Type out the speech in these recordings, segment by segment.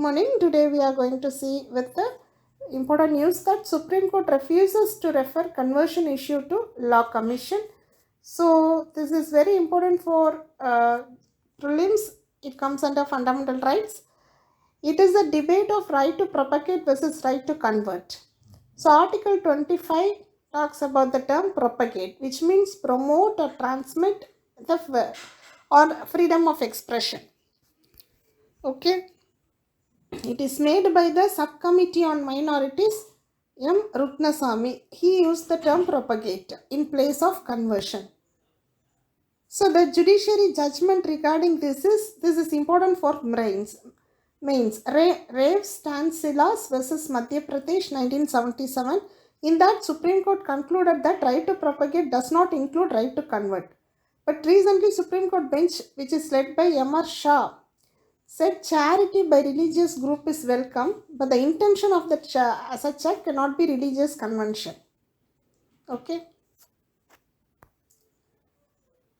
morning. Today we are going to see with the important news that Supreme Court refuses to refer conversion issue to Law Commission. So this is very important for prelims. It comes under fundamental rights. It is a debate of right to propagate versus right to convert. So Article 25 talks about the term propagate, which means promote or transmit the or freedom of expression. Okay. It is made by the Subcommittee on Minorities, M. Ruknasamy. He used the term propagate in place of conversion. So the judiciary judgment regarding this is important for mains. Rave Stansilas versus Madhya Pradesh 1977. In that, Supreme Court concluded that right to propagate does not include right to convert. But recently, Supreme Court bench, which is led by M.R. Shah, said charity by religious group is welcome, but the intention of such act cannot be religious conversion. Okay.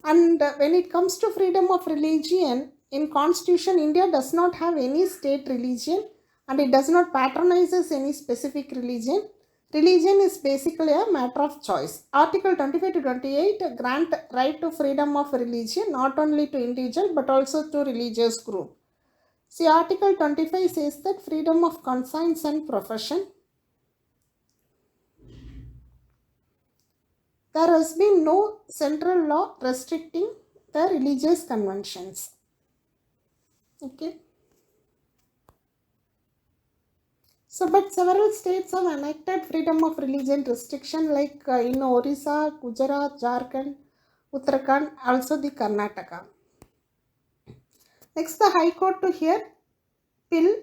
And when it comes to freedom of religion, in Constitution, India does not have any state religion and it does not patronizes any specific religion. Religion is basically a matter of choice. Article 25 to 28 grant right to freedom of religion not only to individual but also to religious group. See, Article 25 says that freedom of conscience and profession. There has been no central law restricting the religious conventions. Okay. So, but several states have enacted freedom of religion restriction like in Orissa, Gujarat, Jharkhand, Uttarakhand, also the Karnataka. Next, the High Court to hear bill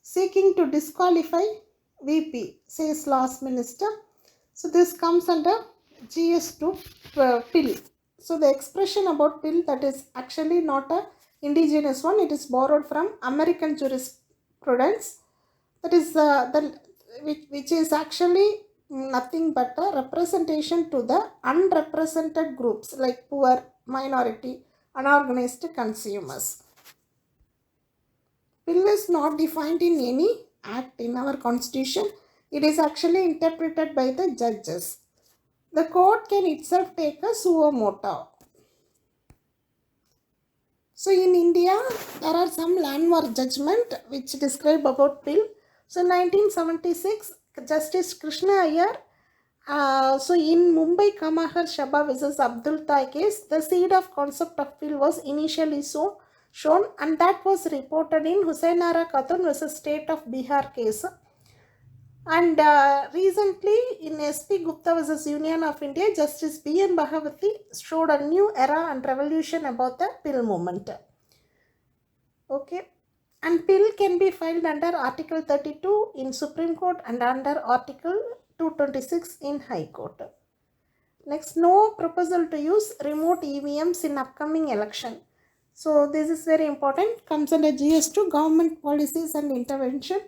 seeking to disqualify VP, says Laws Minister. So this comes under GS2 pill. So the expression about pill, that is actually not a indigenous one. It is borrowed from American jurisprudence. That is which is actually nothing but a representation to the unrepresented groups like poor, minority, unorganized consumers. Pill is not defined in any act in our constitution. It is actually interpreted by the judges. The court can itself take a suo motu. So in India, there are some landmark judgment which describe about pill. So in 1976, Justice Krishna Iyer, so in Mumbai Kamahar Shaba versus Abdul Tai case, the seed of concept of pill was initially shown, and that was reported in Husainara Khatun versus State of Bihar case. And recently in SP Gupta versus Union of India, Justice B.N. Bhagavati showed a new era and revolution about the pill movement. Okay. And pill can be filed under Article 32 in Supreme Court and under Article 226 in High Court. Next, no proposal to use remote EVMs in upcoming election. So this is very important. Comes under GS2, government policies and intervention.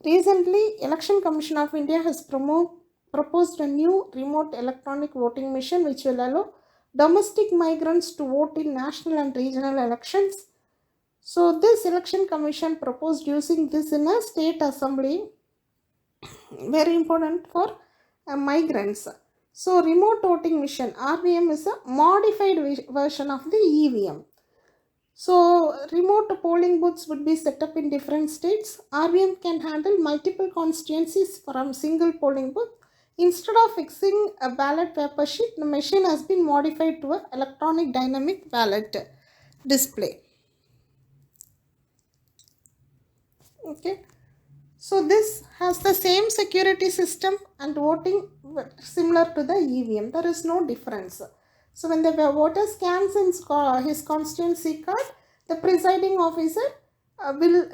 Recently, Election Commission of India has proposed a new remote electronic voting machine which will allow domestic migrants to vote in national and regional elections. So this Election Commission proposed using this in a state assembly. Very important for migrants. So remote voting machine, RVM, is a modified version of the EVM. So remote polling booths would be set up in different states. RVM can handle multiple constituencies from single polling booth. Instead of fixing a ballot paper sheet, the machine has been modified to an electronic dynamic ballot display. Okay. So this has the same security system and voting similar to the EVM. There is no difference. So when the voter scans in his constituency card, the presiding officer will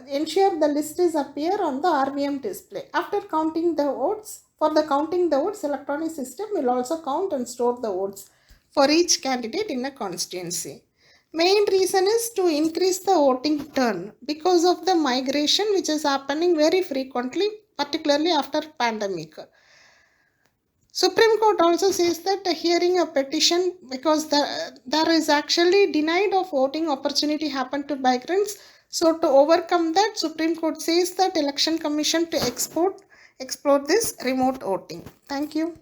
ensure the list is appear on the RVM display. After counting the votes, electronic system will also count and store the votes for each candidate in a constituency. Main reason is to increase the voting turn because of the migration which is happening very frequently, particularly after pandemic. Supreme Court also says that hearing a petition because there is actually denied of voting opportunity happened to migrants. So to overcome that, Supreme Court says that Election Commission to explore this remote voting. Thank you.